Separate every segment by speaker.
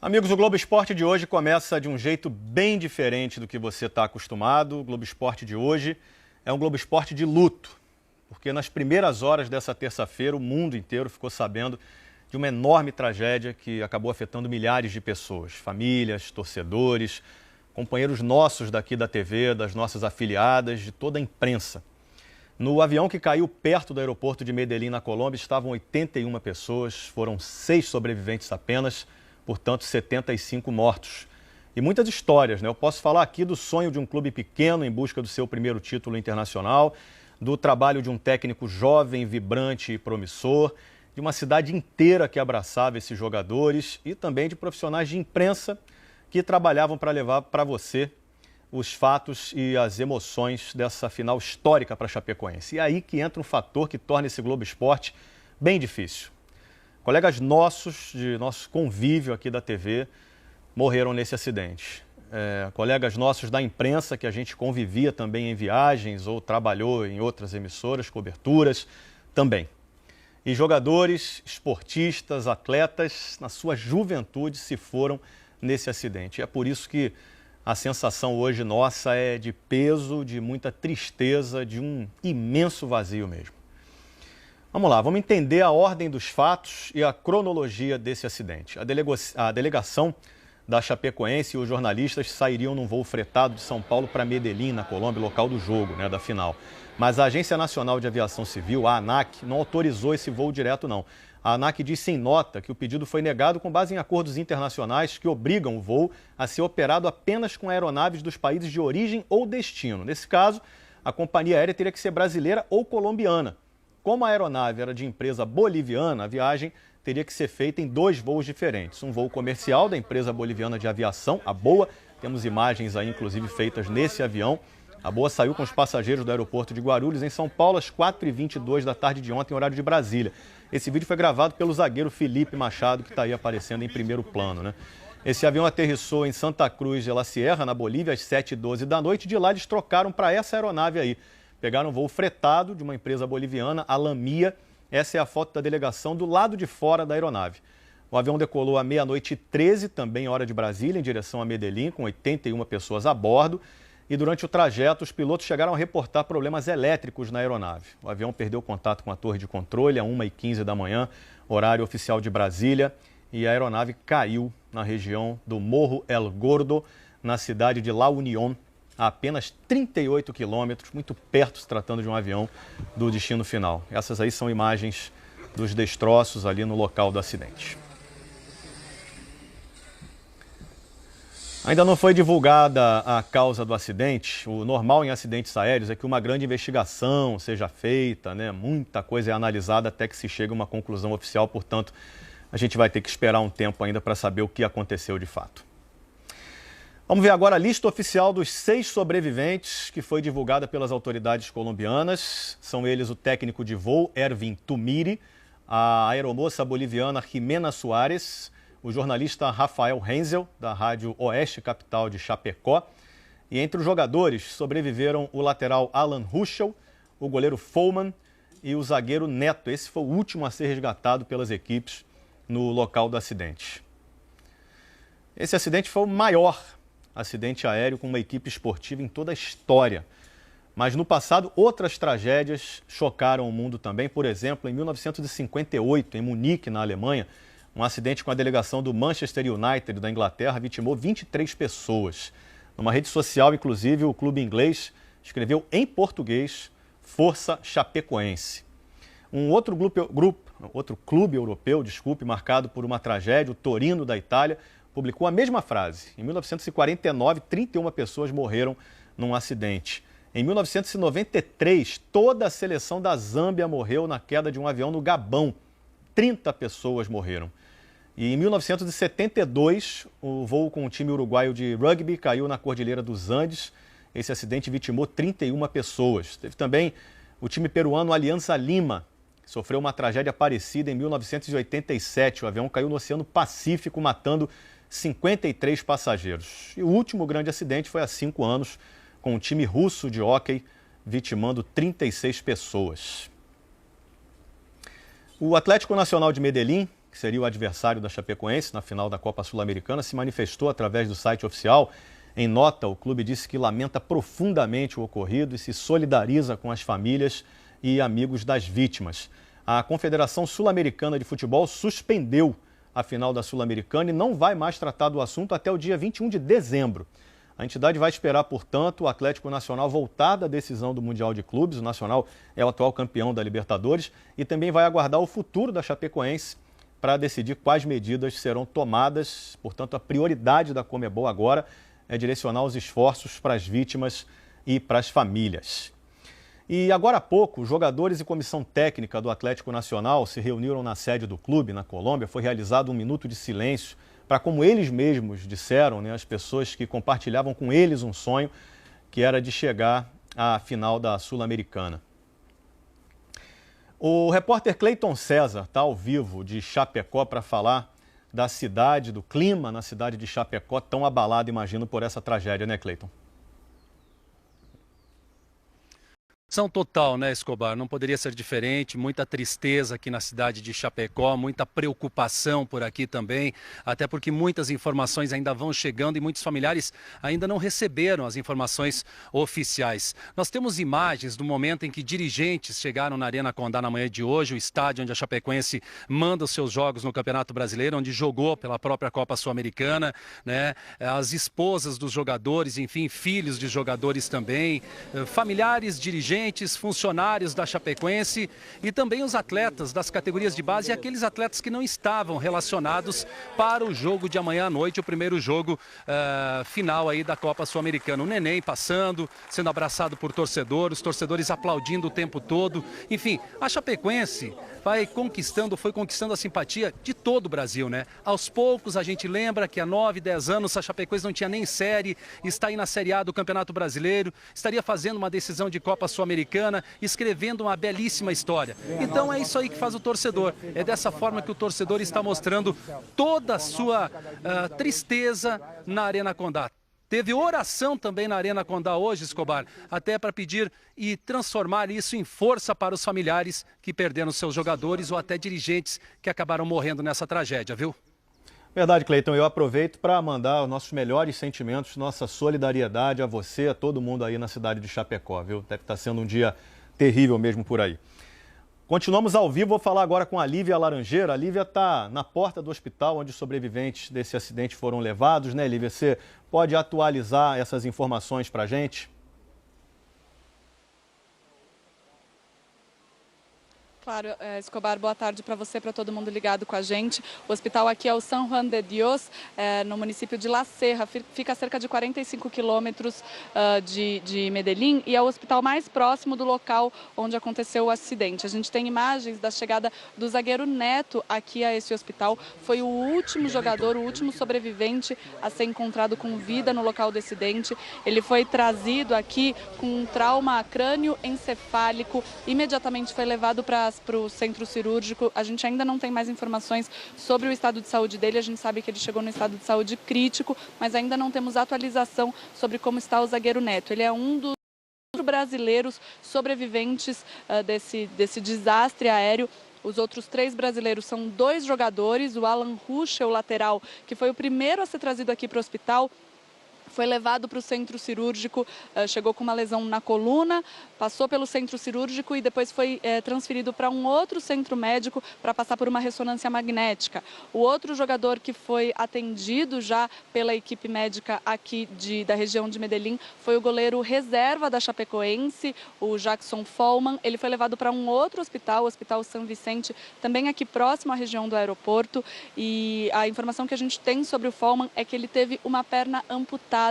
Speaker 1: Amigos, o Globo Esporte de hoje começa de um jeito bem diferente do que você está acostumado. O Globo Esporte de hoje é um Globo Esporte de luto, porque nas primeiras horas dessa terça-feira o mundo inteiro ficou sabendo de uma enorme tragédia que acabou afetando milhares de pessoas, famílias, torcedores, companheiros nossos daqui da TV, das nossas afiliadas, de toda a imprensa. No avião que caiu perto do aeroporto de Medellín, na Colômbia, estavam 81 pessoas, foram 6 sobreviventes apenas, portanto 75 mortos. E muitas histórias, né? Eu posso falar aqui do sonho de um clube pequeno em busca do seu primeiro título internacional, do trabalho de um técnico jovem, vibrante e promissor, de uma cidade inteira que abraçava esses jogadores e também de profissionais de imprensa que trabalhavam para levar para você os fatos e as emoções dessa final histórica para a Chapecoense. E aí que entra um fator que torna esse Globo Esporte bem difícil. Colegas nossos, de nosso convívio aqui da TV, morreram nesse acidente. Colegas nossos da imprensa, que a gente convivia também em viagens ou trabalhou em outras emissoras, coberturas, também. E jogadores, esportistas, atletas, na sua juventude, se foram nesse acidente. E é por isso que a sensação hoje nossa é de peso, de muita tristeza, de um imenso vazio mesmo. Vamos lá, vamos entender a ordem dos fatos e a cronologia desse acidente. A delegação da Chapecoense e os jornalistas sairiam num voo fretado de São Paulo para Medellín, na Colômbia, local do jogo, da final. Mas a Agência Nacional de Aviação Civil, a ANAC, não autorizou esse voo direto, não. A ANAC disse em nota que o pedido foi negado com base em acordos internacionais que obrigam o voo a ser operado apenas com aeronaves dos países de origem ou destino. Nesse caso, a companhia aérea teria que ser brasileira ou colombiana. Como a aeronave era de empresa boliviana, a viagem teria que ser feita em 2 voos diferentes. Um voo comercial da empresa boliviana de aviação, a BOA. Temos imagens aí, inclusive, feitas nesse avião. A BOA saiu com os passageiros do aeroporto de Guarulhos, em São Paulo, às 4h22 da tarde de ontem, horário de Brasília. Esse vídeo foi gravado pelo zagueiro Felipe Machado, que está aí aparecendo em primeiro plano, Esse avião aterrissou em Santa Cruz de la Sierra, na Bolívia, às 7h12 da noite. De lá, eles trocaram para essa aeronave aí. Pegaram um voo fretado de uma empresa boliviana, a Lamia. Essa é a foto da delegação do lado de fora da aeronave. O avião decolou à 00h13, também hora de Brasília, em direção a Medellín, com 81 pessoas a bordo. E durante o trajeto, os pilotos chegaram a reportar problemas elétricos na aeronave. O avião perdeu contato com a torre de controle às 1h15 da manhã, horário oficial de Brasília. E a aeronave caiu na região do Morro El Gordo, na cidade de La Unión, a apenas 38 quilômetros, muito perto, se tratando de um avião do destino final. Essas aí são imagens dos destroços ali no local do acidente. Ainda não foi divulgada a causa do acidente. O normal em acidentes aéreos é que uma grande investigação seja feita, Muita coisa é analisada até que se chegue a uma conclusão oficial, portanto, a gente vai ter que esperar um tempo ainda para saber o que aconteceu de fato. Vamos ver agora a lista oficial dos 6 sobreviventes que foi divulgada pelas autoridades colombianas. São eles o técnico de voo, Ervin Tumiri, a aeromoça boliviana Jimena Soares, o jornalista Rafael Renzel, da Rádio Oeste Capital de Chapecó. E entre os jogadores sobreviveram o lateral Alan Ruschel, o goleiro Follman e o zagueiro Neto. Esse foi o último a ser resgatado pelas equipes no local do acidente. Esse acidente foi o maior acidente aéreo com uma equipe esportiva em toda a história. Mas no passado, outras tragédias chocaram o mundo também. Por exemplo, em 1958, em Munique, na Alemanha, um acidente com a delegação do Manchester United da Inglaterra vitimou 23 pessoas. Numa rede social, inclusive, o clube inglês escreveu em português Força Chapecoense. Outro clube europeu, marcado por uma tragédia, o Torino da Itália, publicou a mesma frase. Em 1949, 31 pessoas morreram num acidente. Em 1993, toda a seleção da Zâmbia morreu na queda de um avião no Gabão. 30 pessoas morreram. E em 1972, o voo com o time uruguaio de rugby caiu na Cordilheira dos Andes. Esse acidente vitimou 31 pessoas. Teve também o time peruano Alianza Lima, que sofreu uma tragédia parecida em 1987. O avião caiu no Oceano Pacífico, matando 53 passageiros. E o último grande acidente foi há 5 anos, com o time russo de hóquei, vitimando 36 pessoas. O Atlético Nacional de Medellín que seria o adversário da Chapecoense na final da Copa Sul-Americana, se manifestou através do site oficial. Em nota, o clube disse que lamenta profundamente o ocorrido e se solidariza com as famílias e amigos das vítimas. A Confederação Sul-Americana de Futebol suspendeu a final da Sul-Americana e não vai mais tratar do assunto até o dia 21 de dezembro. A entidade vai esperar, portanto, o Atlético Nacional voltar da decisão do Mundial de Clubes. O Nacional é o atual campeão da Libertadores e também vai aguardar o futuro da Chapecoense para decidir quais medidas serão tomadas. Portanto, a prioridade da Conmebol agora é direcionar os esforços para as vítimas e para as famílias. E agora há pouco, jogadores e comissão técnica do Atlético Nacional se reuniram na sede do clube, na Colômbia. Foi realizado um minuto de silêncio para, como eles mesmos disseram, as pessoas que compartilhavam com eles um sonho, que era de chegar à final da Sul-Americana. O repórter Cleiton César está ao vivo de Chapecó para falar da cidade, do clima na cidade de Chapecó, tão abalado, imagino, por essa tragédia, né, Cleiton?
Speaker 2: Total, né, Escobar? Não poderia ser diferente. Muita tristeza aqui na cidade de Chapecó, muita preocupação por aqui também, até porque muitas informações ainda vão chegando e muitos familiares ainda não receberam as informações oficiais. Nós temos imagens do momento em que dirigentes chegaram na Arena Condá na manhã de hoje, o estádio onde a Chapecoense manda os seus jogos no Campeonato Brasileiro, onde jogou pela própria Copa Sul-Americana, né? As esposas dos jogadores, enfim, filhos de jogadores também, familiares, dirigentes, funcionários da Chapecoense e também os atletas das categorias de base e aqueles atletas que não estavam relacionados para o jogo de amanhã à noite, o primeiro jogo final aí da Copa Sul-Americana. O neném passando, sendo abraçado por torcedores, os torcedores aplaudindo o tempo todo. Enfim, a Chapecoense foi conquistando a simpatia de todo o Brasil, né? Aos poucos a gente lembra que há 9, 10 anos a Chapecoense não tinha nem série, está aí na Série A do Campeonato Brasileiro, estaria fazendo uma decisão de Copa Sul-Americana, escrevendo uma belíssima história. Então é isso aí que faz o torcedor. É dessa forma que o torcedor está mostrando toda a sua tristeza na Arena Condá. Teve oração também na Arena Condá hoje, Escobar, até para pedir e transformar isso em força para os familiares que perderam seus jogadores ou até dirigentes que acabaram morrendo nessa tragédia, viu?
Speaker 1: Verdade, Cleiton. Eu aproveito para mandar os nossos melhores sentimentos, nossa solidariedade a você, a todo mundo aí na cidade de Chapecó, viu? Deve estar sendo um dia terrível mesmo por aí. Continuamos ao vivo, vou falar agora com a Lívia Laranjeira. A Lívia está na porta do hospital onde os sobreviventes desse acidente foram levados, né, Lívia? Você pode atualizar essas informações para a gente?
Speaker 3: Claro, Escobar, boa tarde para você, para todo mundo ligado com a gente. O hospital aqui é o San Juan de Dios, no município de La Serra, fica a cerca de 45 quilômetros de Medellín e é o hospital mais próximo do local onde aconteceu o acidente. A gente tem imagens da chegada do zagueiro Neto aqui a esse hospital. Foi o último jogador, o último sobrevivente a ser encontrado com vida no local do acidente. Ele foi trazido aqui com um trauma crânioencefálico, imediatamente foi levado para o centro cirúrgico. A gente ainda não tem mais informações sobre o estado de saúde dele. A gente sabe que ele chegou no estado de saúde crítico, mas ainda não temos atualização sobre como está o zagueiro Neto. Ele é um dos brasileiros sobreviventes desse desastre aéreo. Os outros 3 brasileiros são 2 jogadores. O Alan Ruschel, o lateral, que foi o primeiro a ser trazido aqui para o hospital, foi levado para o centro cirúrgico, chegou com uma lesão na coluna, passou pelo centro cirúrgico e depois foi transferido para um outro centro médico para passar por uma ressonância magnética. O outro jogador que foi atendido já pela equipe médica aqui da região de Medellín foi o goleiro reserva da Chapecoense, o Jackson Follman. Ele foi levado para um outro hospital, o Hospital São Vicente, também aqui próximo à região do aeroporto. E a informação que a gente tem sobre o Follman é que ele teve uma perna amputada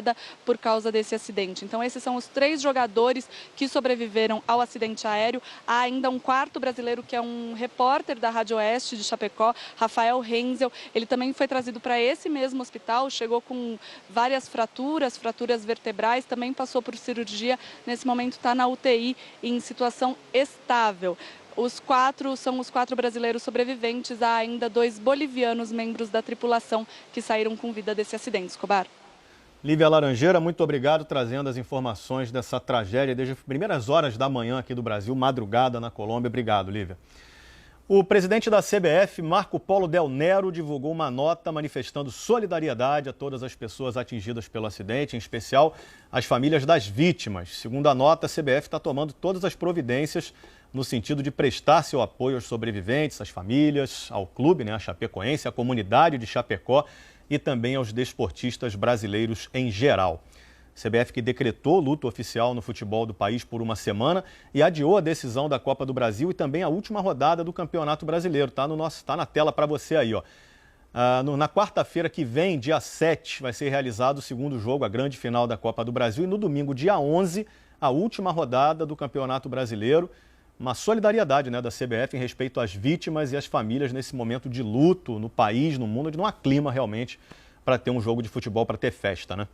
Speaker 3: por causa desse acidente. Então esses são os 3 jogadores que sobreviveram ao acidente aéreo. Há ainda um 4º brasileiro que é um repórter da Rádio Oeste de Chapecó, Rafael Renzel. Ele também foi trazido para esse mesmo hospital, chegou com várias fraturas vertebrais, também passou por cirurgia. Nesse momento está na UTI em situação estável. Os 4 são os 4 brasileiros sobreviventes. Há ainda 2 bolivianos, membros da tripulação, que saíram com vida desse acidente. Escobar.
Speaker 1: Lívia Laranjeira, muito obrigado trazendo as informações dessa tragédia desde as primeiras horas da manhã aqui do Brasil, madrugada na Colômbia. Obrigado, Lívia. O presidente da CBF, Marco Polo Del Nero, divulgou uma nota manifestando solidariedade a todas as pessoas atingidas pelo acidente, em especial as famílias das vítimas. Segundo a nota, a CBF está tomando todas as providências no sentido de prestar seu apoio aos sobreviventes, às famílias, ao clube, a Chapecoense, à comunidade de Chapecó e também aos desportistas brasileiros em geral. CBF que decretou luto oficial no futebol do país por uma semana e adiou a decisão da Copa do Brasil e também a última rodada do Campeonato Brasileiro. Tá na tela para você aí, ó. Na quarta-feira que vem, dia 7, vai ser realizado o segundo jogo, a grande final da Copa do Brasil. E no domingo, dia 11, a última rodada do Campeonato Brasileiro. Uma solidariedade da CBF em respeito às vítimas e às famílias nesse momento de luto no país, no mundo, onde não há clima realmente para ter um jogo de futebol, para ter festa,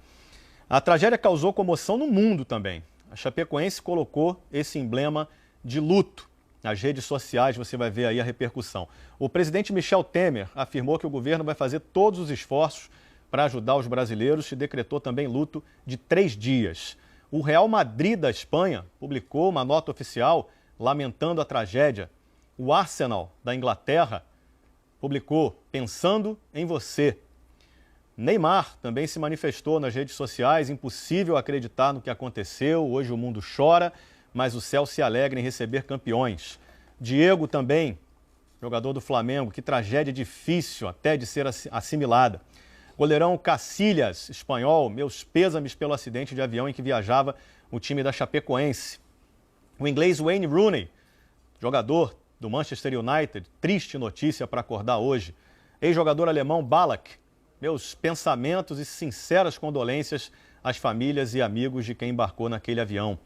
Speaker 1: A tragédia causou comoção no mundo também. A Chapecoense colocou esse emblema de luto. Nas redes sociais você vai ver aí a repercussão. O presidente Michel Temer afirmou que o governo vai fazer todos os esforços para ajudar os brasileiros e decretou também luto de 3 dias. O Real Madrid da Espanha publicou uma nota oficial lamentando a tragédia. O Arsenal da Inglaterra publicou pensando em você. Neymar também se manifestou nas redes sociais, impossível acreditar no que aconteceu, hoje o mundo chora, mas o céu se alegra em receber campeões. Diego também, jogador do Flamengo, que tragédia difícil até de ser assimilada. Goleirão Cacilhas, espanhol, meus pêsames pelo acidente de avião em que viajava o time da Chapecoense. O inglês Wayne Rooney, jogador do Manchester United, triste notícia para acordar hoje. Ex-jogador alemão Ballack, meus pensamentos e sinceras condolências às famílias e amigos de quem embarcou naquele avião.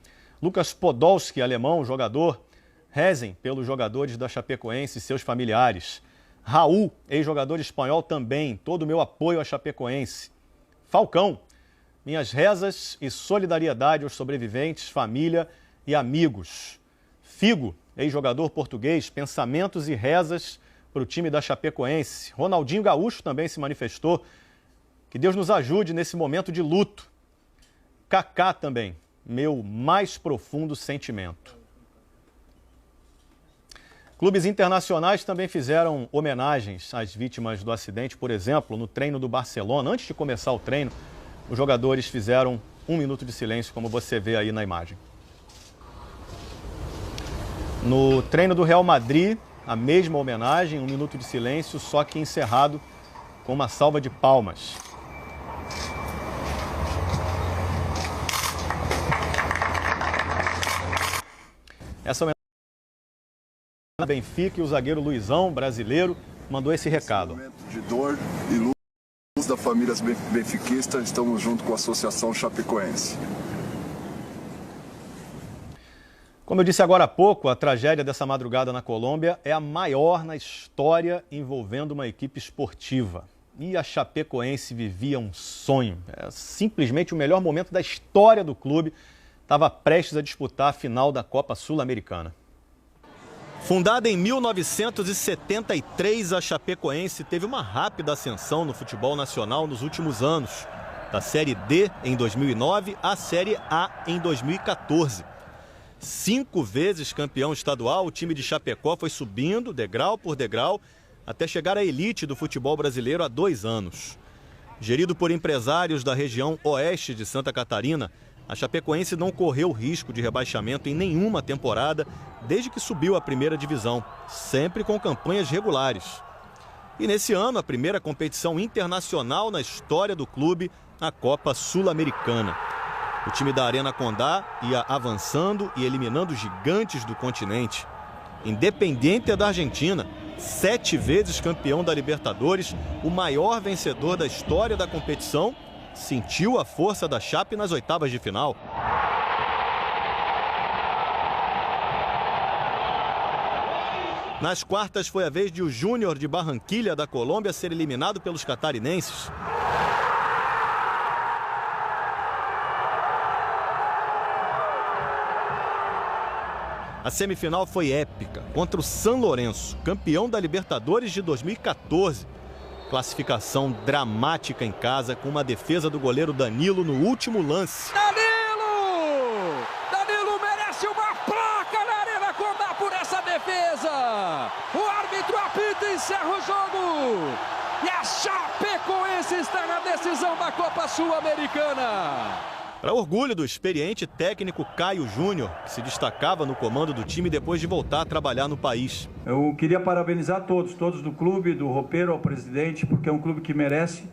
Speaker 1: Lucas Podolski, alemão, jogador, rezem pelos jogadores da Chapecoense e seus familiares. Raul, ex-jogador espanhol também, todo o meu apoio à Chapecoense. Falcão, minhas rezas e solidariedade aos sobreviventes, família e amigos. Figo, ex-jogador português, pensamentos e rezas para o time da Chapecoense. Ronaldinho Gaúcho também se manifestou. Que Deus nos ajude nesse momento de luto. Kaká também, meu mais profundo sentimento. Clubes internacionais também fizeram homenagens às vítimas do acidente. Por exemplo, no treino do Barcelona, antes de começar o treino, os jogadores fizeram 1 minuto de silêncio, como você vê aí na imagem. No treino do Real Madrid, a mesma homenagem, 1 minuto de silêncio, só que encerrado com uma salva de palmas. Essa homenagem do Benfica e o zagueiro Luizão, brasileiro, mandou esse recado.
Speaker 4: Momento de dor e luz da família benfiquista, estamos junto com a Associação Chapecoense.
Speaker 1: Como eu disse agora há pouco, a tragédia dessa madrugada na Colômbia é a maior na história envolvendo uma equipe esportiva. E a Chapecoense vivia um sonho. É simplesmente o melhor momento da história do clube. Estava prestes a disputar a final da Copa Sul-Americana. Fundada em 1973, a Chapecoense teve uma rápida ascensão no futebol nacional nos últimos anos. Da Série D em 2009 à Série A em 2014. 5 vezes campeão estadual, o time de Chapecó foi subindo degrau por degrau até chegar à elite do futebol brasileiro há 2 anos. Gerido por empresários da região oeste de Santa Catarina, a Chapecoense não correu risco de rebaixamento em nenhuma temporada desde que subiu à primeira divisão, sempre com campanhas regulares. E nesse ano, a primeira competição internacional na história do clube, a Copa Sul-Americana. O time da Arena Condá ia avançando e eliminando gigantes do continente. Independiente da Argentina, 7 vezes campeão da Libertadores, o maior vencedor da história da competição, sentiu a força da Chape nas oitavas de final. Nas quartas foi a vez de o Júnior de Barranquilha da Colômbia ser eliminado pelos catarinenses. A semifinal foi épica, contra o San Lorenzo, campeão da Libertadores de 2014. Classificação dramática em casa, com uma defesa do goleiro Danilo no último lance.
Speaker 5: Danilo! Danilo merece uma placa na Arena Condá por essa defesa. defesa. O árbitro apita e encerra o jogo. E a Chapecoense está na decisão da Copa Sul-Americana.
Speaker 1: Para orgulho do experiente técnico Caio Júnior, que se destacava no comando do time depois de voltar a trabalhar no país.
Speaker 6: Eu queria parabenizar todos do clube, do roupeiro ao presidente, porque é um clube que merece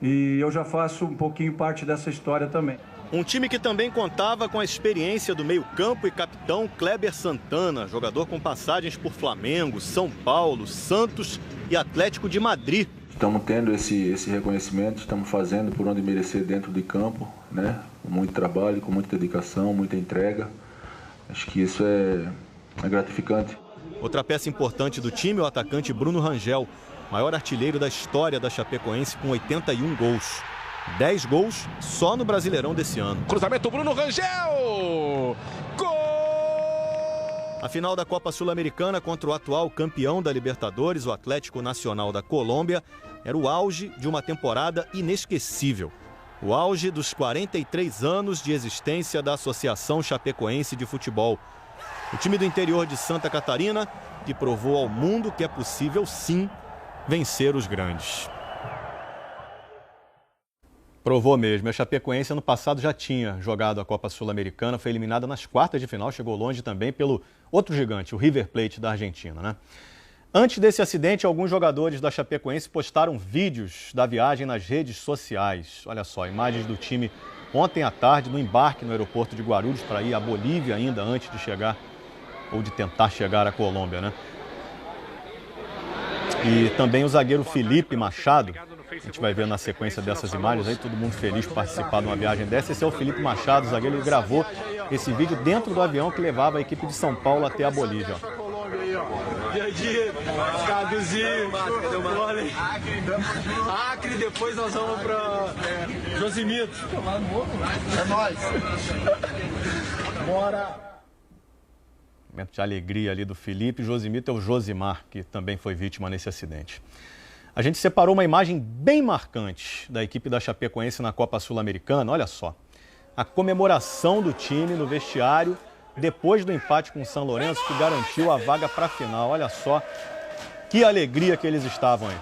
Speaker 6: e eu já faço um pouquinho parte dessa história também.
Speaker 1: Um time que também contava com a experiência do meio-campo e capitão Kleber Santana, jogador com passagens por Flamengo, São Paulo, Santos e Atlético de Madrid.
Speaker 7: Estamos tendo esse reconhecimento, estamos fazendo por onde merecer dentro de campo, né? Com muito trabalho, com muita dedicação, muita entrega. Acho que isso é gratificante.
Speaker 1: Outra peça importante do time é o atacante Bruno Rangel, maior artilheiro da história da Chapecoense com 81 gols. 10 gols só no Brasileirão desse ano.
Speaker 5: Cruzamento Bruno Rangel! Gol!
Speaker 1: A final da Copa Sul-Americana contra o atual campeão da Libertadores, o Atlético Nacional da Colômbia, era o auge de uma temporada inesquecível. O auge dos 43 anos de existência da Associação Chapecoense de Futebol. O time do interior de Santa Catarina que provou ao mundo que é possível, sim, vencer os grandes. Provou mesmo. A Chapecoense ano passado já tinha jogado a Copa Sul-Americana, foi eliminada nas quartas de final, chegou longe também pelo outro gigante, o River Plate da Argentina, né? Antes desse acidente, alguns jogadores da Chapecoense postaram vídeos da viagem nas redes sociais. Olha só, imagens do time ontem à tarde no embarque no aeroporto de Guarulhos para ir à Bolívia ainda antes de chegar, ou de tentar chegar à Colômbia, né? E também o zagueiro Felipe Machado. A gente vai ver na sequência dessas imagens aí, todo mundo feliz por participar de uma viagem dessa. Esse é o Felipe Machado, o zagueiro, ele gravou esse vídeo dentro do avião que levava a equipe de São Paulo até a Bolívia.
Speaker 8: Acre, depois nós vamos para Josimito. É nóis. Bora.
Speaker 1: Momento de alegria ali do Felipe. Josimito é o Josimar, que também foi vítima nesse acidente. A gente separou uma imagem bem marcante da equipe da Chapecoense na Copa Sul-Americana. Olha só, a comemoração do time no vestiário depois do empate com o São Lourenço, que garantiu a vaga para a final. Olha só que alegria que eles estavam aí.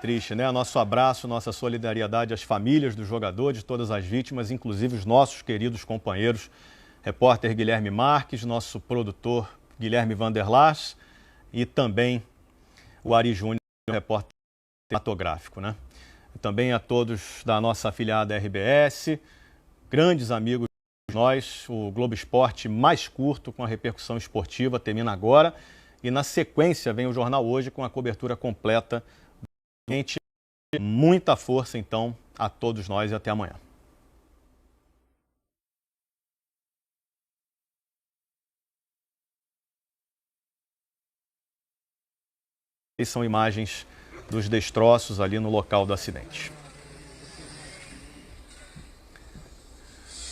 Speaker 1: Triste, né? Nosso abraço, nossa solidariedade às famílias dos jogadores, de todas as vítimas, inclusive os nossos queridos companheiros, repórter Guilherme Marques, nosso produtor Guilherme Vanderlas e também o Ari Júnior, repórter cinematográfico, né? E também a todos da nossa afiliada RBS, grandes amigos de nós, o Globo Esporte mais curto com a repercussão esportiva termina agora e na sequência vem o Jornal Hoje com a cobertura completa. Muita força, então, a todos nós e até amanhã. E são imagens dos destroços ali no local do acidente.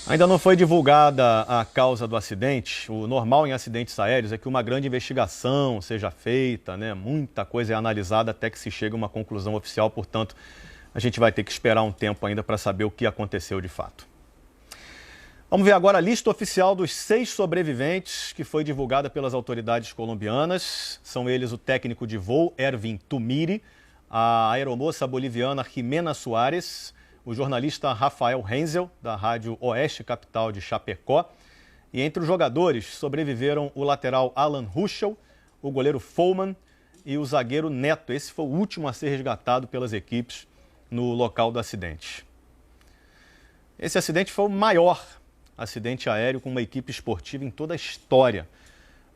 Speaker 1: Ainda não foi divulgada a causa do acidente. O normal em acidentes aéreos é que uma grande investigação seja feita, né? Muita coisa é analisada até que se chegue a uma conclusão oficial. Portanto, a gente vai ter que esperar um tempo ainda para saber o que aconteceu de fato. Vamos ver agora a lista oficial dos 6 sobreviventes que foi divulgada pelas autoridades colombianas. São eles o técnico de voo Ervin Tumiri, a aeromoça boliviana Jimena Soares, o jornalista Rafael Renzel, da Rádio Oeste Capital de Chapecó. E entre os jogadores sobreviveram o lateral Alan Ruschel, o goleiro Follman e o zagueiro Neto. Esse foi o último a ser resgatado pelas equipes no local do acidente. Esse acidente foi o maior acidente aéreo com uma equipe esportiva em toda a história.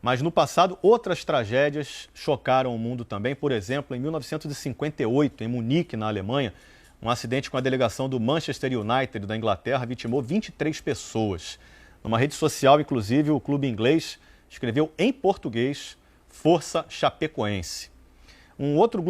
Speaker 1: Mas no passado, outras tragédias chocaram o mundo também. Por exemplo, em 1958, em Munique, na Alemanha, um acidente com a delegação do Manchester United da Inglaterra vitimou 23 pessoas. Numa rede social, inclusive, o clube inglês escreveu em português Força Chapecoense. Um outro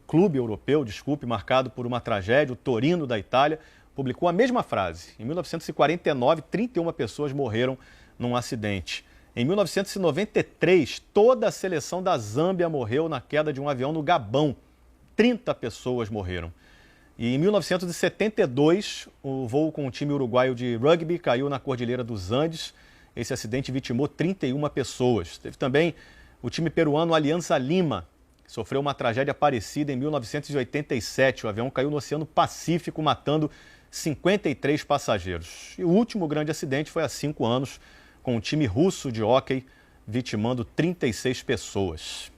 Speaker 1: clube europeu, marcado por uma tragédia, o Torino da Itália, publicou a mesma frase. Em 1949, 31 pessoas morreram num acidente. Em 1993, toda a seleção da Zâmbia morreu na queda de um avião no Gabão. 30 pessoas morreram. E em 1972, o voo com o time uruguaio de rugby caiu na Cordilheira dos Andes. Esse acidente vitimou 31 pessoas. Teve também o time peruano Alianza Lima, que sofreu uma tragédia parecida em 1987. O avião caiu no Oceano Pacífico, matando 53 passageiros. E o último grande acidente foi há 5 anos, com o time russo de hóquei, vitimando 36 pessoas.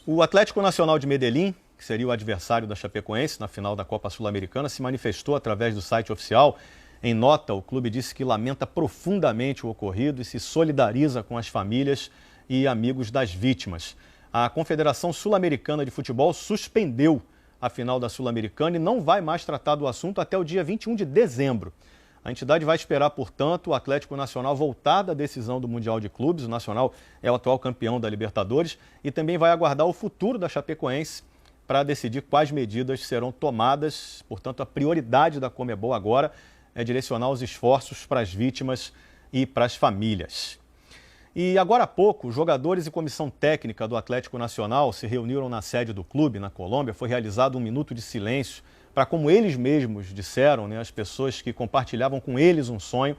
Speaker 1: O Atlético Nacional de Medellín, que seria o adversário da Chapecoense na final da Copa Sul-Americana, se manifestou através do site oficial. Em nota, o clube disse que lamenta profundamente o ocorrido e se solidariza com as famílias e amigos das vítimas. A Confederação Sul-Americana de Futebol suspendeu a final da Sul-Americana e não vai mais tratar do assunto até o dia 21 de dezembro. A entidade vai esperar, portanto, o Atlético Nacional voltar da decisão do Mundial de Clubes. O Nacional é o atual campeão da Libertadores e também vai aguardar o futuro da Chapecoense para decidir quais medidas serão tomadas. Portanto, a prioridade da Conmebol agora é direcionar os esforços para as vítimas e para as famílias. E agora há pouco, jogadores e comissão técnica do Atlético Nacional se reuniram na sede do clube, na Colômbia. Foi realizado um minuto de silêncio para, como eles mesmos disseram, as pessoas que compartilhavam com eles um sonho,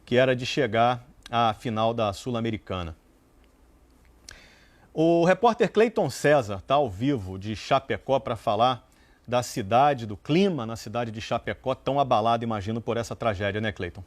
Speaker 1: que era de chegar à final da Sul-Americana. O repórter Cleiton César está ao vivo de Chapecó para falar da cidade, do clima na cidade de Chapecó, tão abalado, imagino, por essa tragédia, né, Cleiton?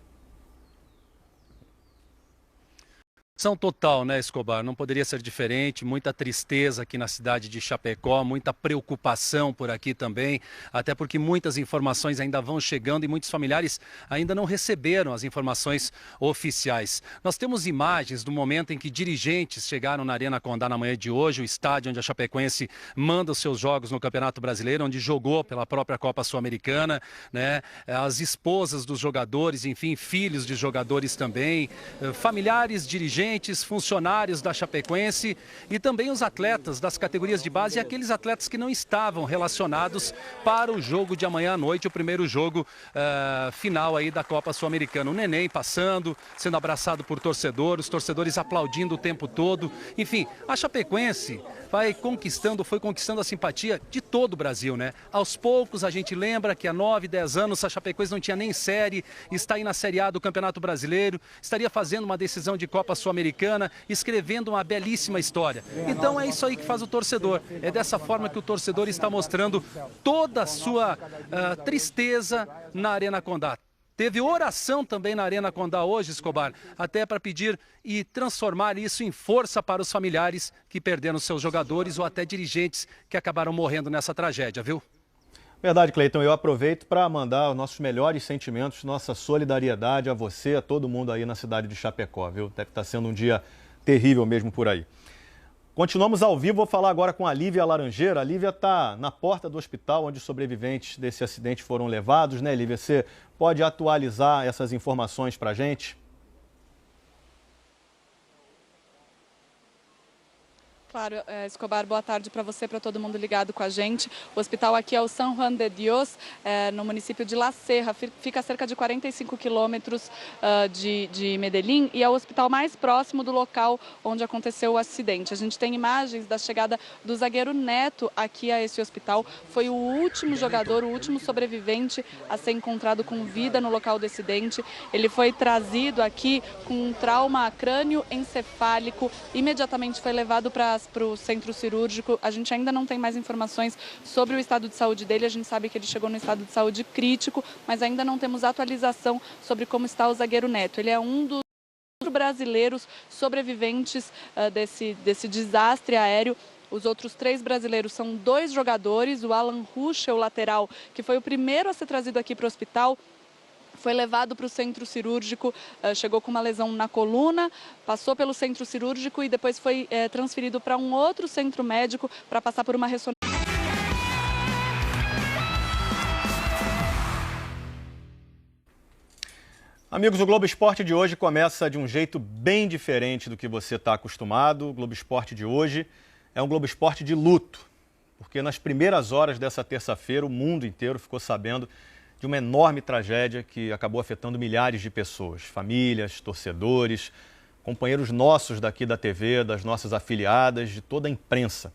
Speaker 2: São total, né, Escobar? Não poderia ser diferente. Muita tristeza aqui na cidade de Chapecó, muita preocupação por aqui também, até porque muitas informações ainda vão chegando e muitos familiares ainda não receberam as informações oficiais. Nós temos imagens do momento em que dirigentes chegaram na Arena Condá na manhã de hoje, o estádio onde a Chapecoense manda os seus jogos no Campeonato Brasileiro, onde jogou pela própria Copa Sul-Americana, né? As esposas dos jogadores, enfim, filhos de jogadores também, familiares, dirigentes, funcionários da Chapecoense e também os atletas das categorias de base e aqueles atletas que não estavam relacionados para o jogo de amanhã à noite, o primeiro jogo final aí da Copa Sul-Americana. O neném passando, sendo abraçado por torcedores, os torcedores aplaudindo o tempo todo. Enfim, a Chapecoense foi conquistando a simpatia de todo o Brasil, né? Aos poucos a gente lembra que há 9, 10 anos a Chapecoense não tinha nem série, está aí na Série A do Campeonato Brasileiro, estaria fazendo uma decisão de Copa Sul-Americana, escrevendo uma belíssima história. Então é isso aí que faz o torcedor. É dessa forma que o torcedor está mostrando toda a sua tristeza na Arena Condá. Teve oração também na Arena Condá hoje, Escobar, até para pedir e transformar isso em força para os familiares que perderam seus jogadores ou até dirigentes que acabaram morrendo nessa tragédia, viu?
Speaker 1: Verdade, Cleiton. Eu aproveito para mandar os nossos melhores sentimentos, nossa solidariedade a você, a todo mundo aí na cidade de Chapecó, viu? Deve estar sendo um dia terrível mesmo por aí. Continuamos ao vivo, vou falar agora com a Lívia Laranjeira. A Lívia está na porta do hospital onde os sobreviventes desse acidente foram levados, né, Lívia? Você pode atualizar essas informações para a gente?
Speaker 3: Claro, Escobar, boa tarde para você, para todo mundo ligado com a gente. O hospital aqui é o San Juan de Dios, no município de La Serra, fica a cerca de 45 quilômetros de Medellín e é o hospital mais próximo do local onde aconteceu o acidente. A gente tem imagens da chegada do zagueiro Neto aqui a esse hospital. Foi o último jogador, o último sobrevivente a ser encontrado com vida no local do acidente. Ele foi trazido aqui com um trauma crânioencefálico, imediatamente foi levado para o centro cirúrgico. A gente ainda não tem mais informações sobre o estado de saúde dele. A gente sabe que ele chegou no estado de saúde crítico, mas ainda não temos atualização sobre como está o zagueiro Neto. Ele é um dos brasileiros sobreviventes desse desastre aéreo. Os outros 3 brasileiros são 2 jogadores, o Alan Ruschel, o lateral, que foi o primeiro a ser trazido aqui para o hospital, foi levado para o centro cirúrgico, chegou com uma lesão na coluna, passou pelo centro cirúrgico e depois foi transferido para um outro centro médico para passar por uma ressonância.
Speaker 1: Amigos, o Globo Esporte de hoje começa de um jeito bem diferente do que você está acostumado. O Globo Esporte de hoje é um Globo Esporte de luto, porque nas primeiras horas dessa terça-feira o mundo inteiro ficou sabendo de uma enorme tragédia que acabou afetando milhares de pessoas, famílias, torcedores, companheiros nossos daqui da TV, das nossas afiliadas, de toda a imprensa.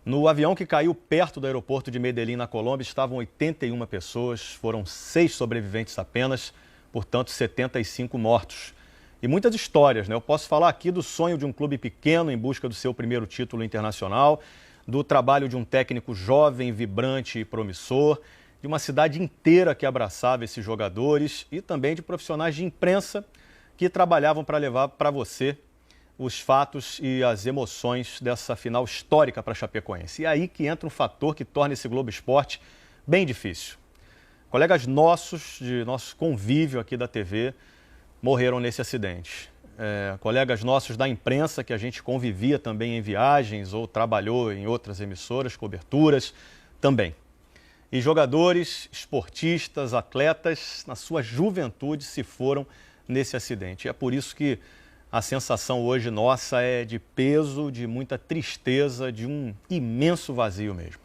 Speaker 1: No avião que caiu perto do aeroporto de Medellín, na Colômbia, estavam 81 pessoas, foram 6 sobreviventes apenas, portanto 75 mortos. E muitas histórias, né? Eu posso falar aqui do sonho de um clube pequeno em busca do seu primeiro título internacional, do trabalho de um técnico jovem, vibrante e promissor, de uma cidade inteira que abraçava esses jogadores e também de profissionais de imprensa que trabalhavam para levar para você os fatos e as emoções dessa final histórica para a Chapecoense. E é aí que entra um fator que torna esse Globo Esporte bem difícil. Colegas nossos, de nosso convívio aqui da TV, morreram nesse acidente. Colegas nossos da imprensa, que a gente convivia também em viagens ou trabalhou em outras emissoras, coberturas, também. E jogadores, esportistas, atletas, na sua juventude, se foram nesse acidente. E é por isso que a sensação hoje nossa é de peso, de muita tristeza, de um imenso vazio mesmo.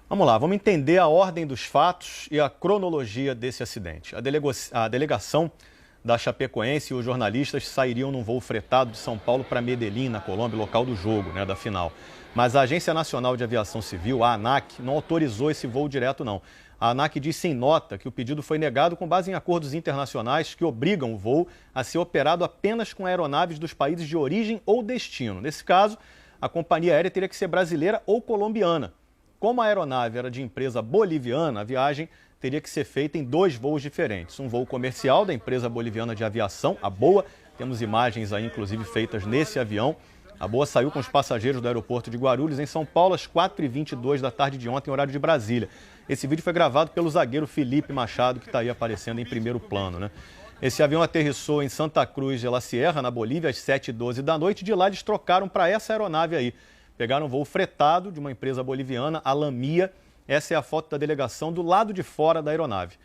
Speaker 1: Vamos lá, vamos entender a ordem dos fatos e a cronologia desse acidente. A delegação da Chapecoense e os jornalistas sairiam num voo fretado de São Paulo para Medellín, na Colômbia, local do jogo, da final. Mas a Agência Nacional de Aviação Civil, a ANAC, não autorizou esse voo direto, não. A ANAC disse em nota que o pedido foi negado com base em acordos internacionais que obrigam o voo a ser operado apenas com aeronaves dos países de origem ou destino. Nesse caso, a companhia aérea teria que ser brasileira ou colombiana. Como a aeronave era de empresa boliviana, a viagem teria que ser feita em 2 voos diferentes. Um voo comercial da empresa boliviana de aviação, a BOA. Temos imagens aí, inclusive, feitas nesse avião. A BOA saiu com os passageiros do aeroporto de Guarulhos, em São Paulo, às 4h22 da tarde de ontem, horário de Brasília. Esse vídeo foi gravado pelo zagueiro Felipe Machado, que está aí aparecendo em primeiro plano, Esse avião aterrissou em Santa Cruz de la Sierra, na Bolívia, às 7h12 da noite. De lá, eles trocaram para essa aeronave aí. Pegaram um voo fretado de uma empresa boliviana, a Lamia. Essa é a foto da delegação do lado de fora da aeronave.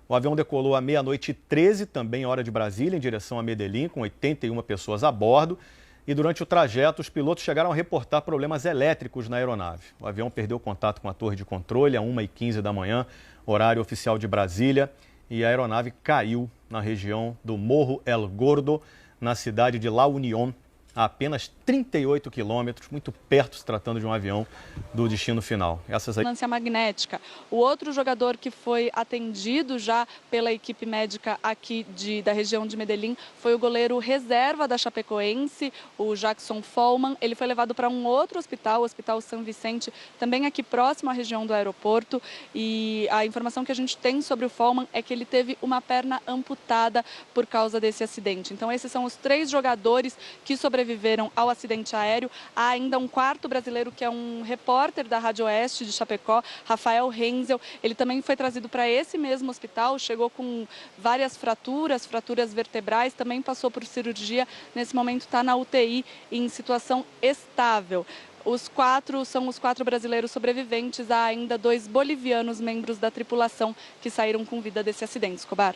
Speaker 1: O avião decolou à 00h13, também hora de Brasília, em direção a Medellín, com 81 pessoas a bordo. E durante o trajeto, os pilotos chegaram a reportar problemas elétricos na aeronave. O avião perdeu contato com a torre de controle às 1h15 da manhã, horário oficial de Brasília, e a aeronave caiu na região do Morro El Gordo, na cidade de La Unión, a apenas 38 quilômetros, muito perto, se tratando de um avião do destino final.
Speaker 3: Ressonância magnética. O outro jogador que foi atendido já pela equipe médica aqui da região de Medellín foi o goleiro reserva da Chapecoense, o Jackson Follman. Ele foi levado para um outro hospital, o Hospital São Vicente, também aqui próximo à região do aeroporto. E a informação que a gente tem sobre o Follman é que ele teve uma perna amputada por causa desse acidente. Então esses são os 3 jogadores que sobreviveram ao acidente aéreo. Há ainda um 4º brasileiro, que é um repórter da Rádio Oeste de Chapecó, Rafael Renzel. Ele também foi trazido para esse mesmo hospital, chegou com várias fraturas vertebrais, também passou por cirurgia. Nesse momento está na UTI em situação estável. Os 4 são os 4 brasileiros sobreviventes. Há ainda 2 bolivianos, membros da tripulação, que saíram com vida desse acidente. Escobar.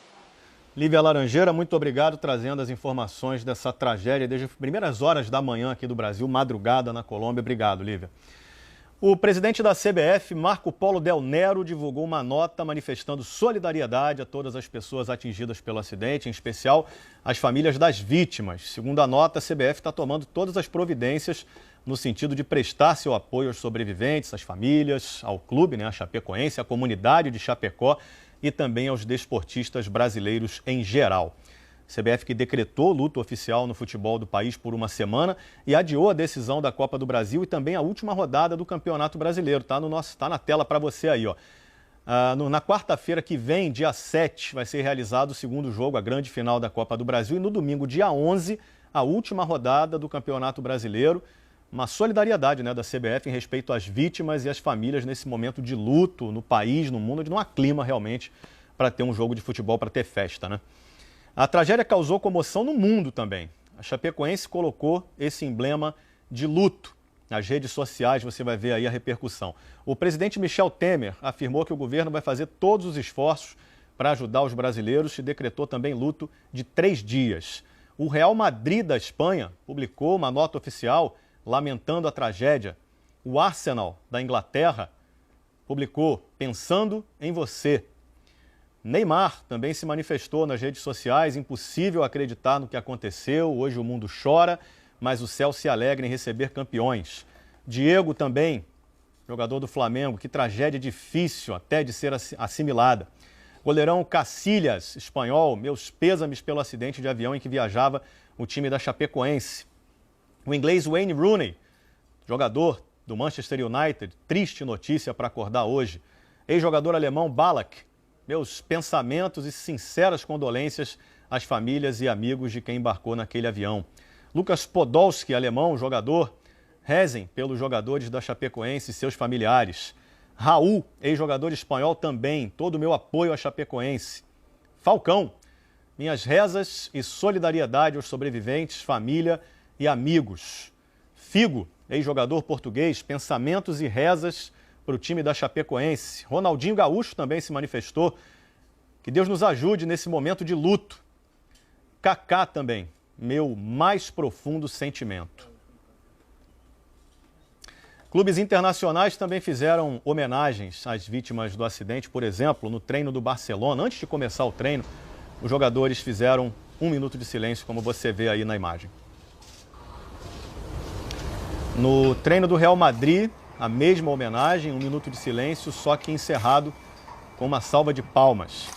Speaker 1: Lívia Laranjeira, muito obrigado, trazendo as informações dessa tragédia desde as primeiras horas da manhã aqui do Brasil, madrugada na Colômbia. Obrigado, Lívia. O presidente da CBF, Marco Polo Del Nero, divulgou uma nota manifestando solidariedade a todas as pessoas atingidas pelo acidente, em especial as famílias das vítimas. Segundo a nota, a CBF está tomando todas as providências no sentido de prestar seu apoio aos sobreviventes, às famílias, ao clube, a Chapecoense, à comunidade de Chapecó, e também aos desportistas brasileiros em geral. A CBF que decretou luto oficial no futebol do país por uma semana e adiou a decisão da Copa do Brasil e também a última rodada do Campeonato Brasileiro. Tá na tela para você aí, na quarta-feira que vem, dia 7, vai ser realizado o segundo jogo, a grande final da Copa do Brasil. E no domingo, dia 11, a última rodada do Campeonato Brasileiro. Uma solidariedade da CBF em respeito às vítimas e às famílias nesse momento de luto no país, no mundo, onde não há clima realmente para ter um jogo de futebol, para ter festa. A tragédia causou comoção no mundo também. A Chapecoense colocou esse emblema de luto. Nas redes sociais você vai ver aí a repercussão. O presidente Michel Temer afirmou que o governo vai fazer todos os esforços para ajudar os brasileiros e decretou também luto de 3 dias. O Real Madrid da Espanha publicou uma nota oficial lamentando a tragédia. O Arsenal, da Inglaterra, publicou "Pensando em você". Neymar também se manifestou nas redes sociais. Impossível acreditar no que aconteceu. Hoje o mundo chora, mas o céu se alegra em receber campeões. Diego também, jogador do Flamengo. Que tragédia difícil até de ser assimilada. Goleirão Cacilhas, espanhol. Meus pêsames pelo acidente de avião em que viajava o time da Chapecoense. O inglês Wayne Rooney, jogador do Manchester United. Triste notícia para acordar hoje. Ex-jogador alemão Ballack. Meus pensamentos e sinceras condolências às famílias e amigos de quem embarcou naquele avião. Lucas Podolski, alemão, jogador. Rezem pelos jogadores da Chapecoense e seus familiares. Raul, ex-jogador espanhol também. Todo o meu apoio à Chapecoense. Falcão, minhas rezas e solidariedade aos sobreviventes, família e amigos. Figo, ex-jogador português. Pensamentos e rezas para o time da Chapecoense. Ronaldinho Gaúcho também se manifestou. Que Deus nos ajude nesse momento de luto. Kaká também, meu mais profundo sentimento. Clubes internacionais também fizeram homenagens às vítimas do acidente. Por exemplo, no treino do Barcelona, antes de começar o treino, os jogadores fizeram 1 minuto de silêncio, como você vê aí na imagem. No treino do Real Madrid, a mesma homenagem, 1 minuto de silêncio, só que encerrado com uma salva de palmas.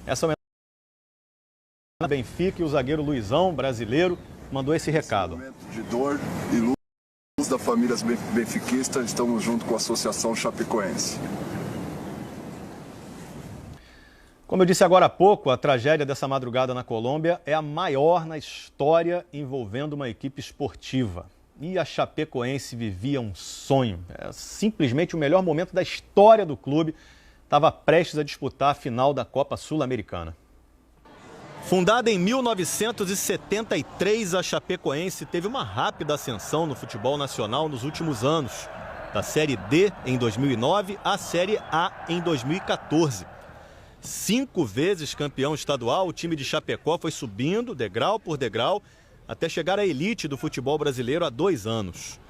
Speaker 1: Essa homenagem na Benfica, e o zagueiro Luizão, brasileiro, mandou esse recado.
Speaker 4: Momento de dor e luz da família benfiquista, estamos junto com a Associação Chapecoense.
Speaker 1: Como eu disse agora há pouco, a tragédia dessa madrugada na Colômbia é a maior na história envolvendo uma equipe esportiva. E a Chapecoense vivia um sonho. É simplesmente o melhor momento da história do clube. Estava prestes a disputar a final da Copa Sul-Americana. Fundada em 1973, a Chapecoense teve uma rápida ascensão no futebol nacional nos últimos anos. Da Série D em 2009 à Série A em 2014. 5 vezes campeão estadual, o time de Chapecó foi subindo degrau por degrau até chegar à elite do futebol brasileiro há 2 anos.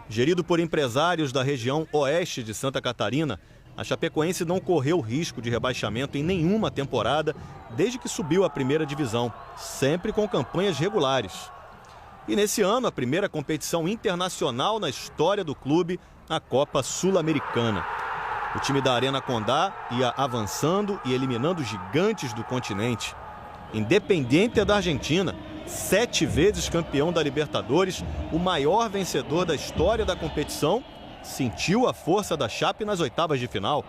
Speaker 1: Gerido por empresários da região oeste de Santa Catarina, a Chapecoense não correu risco de rebaixamento em nenhuma temporada desde que subiu à primeira divisão, sempre com campanhas regulares. E nesse ano, a primeira competição internacional na história do clube, a Copa Sul-Americana. O time da Arena Condá ia avançando e eliminando gigantes do continente. Independiente da Argentina, 7 vezes campeão da Libertadores, o maior vencedor da história da competição, sentiu a força da Chape nas oitavas de final.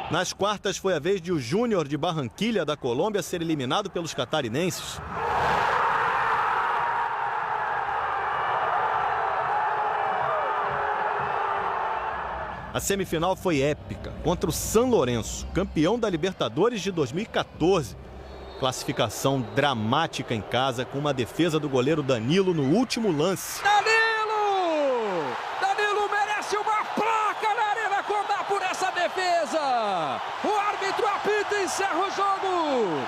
Speaker 1: Nas quartas foi a vez de o Júnior de Barranquilha, da Colômbia, ser eliminado pelos catarinenses. A semifinal foi épica, contra o San Lorenzo, campeão da Libertadores de 2014. Classificação dramática em casa, com uma defesa do goleiro Danilo no último lance.
Speaker 5: Danilo merece uma placa na Arena Condá por essa defesa! O árbitro apita e encerra o jogo!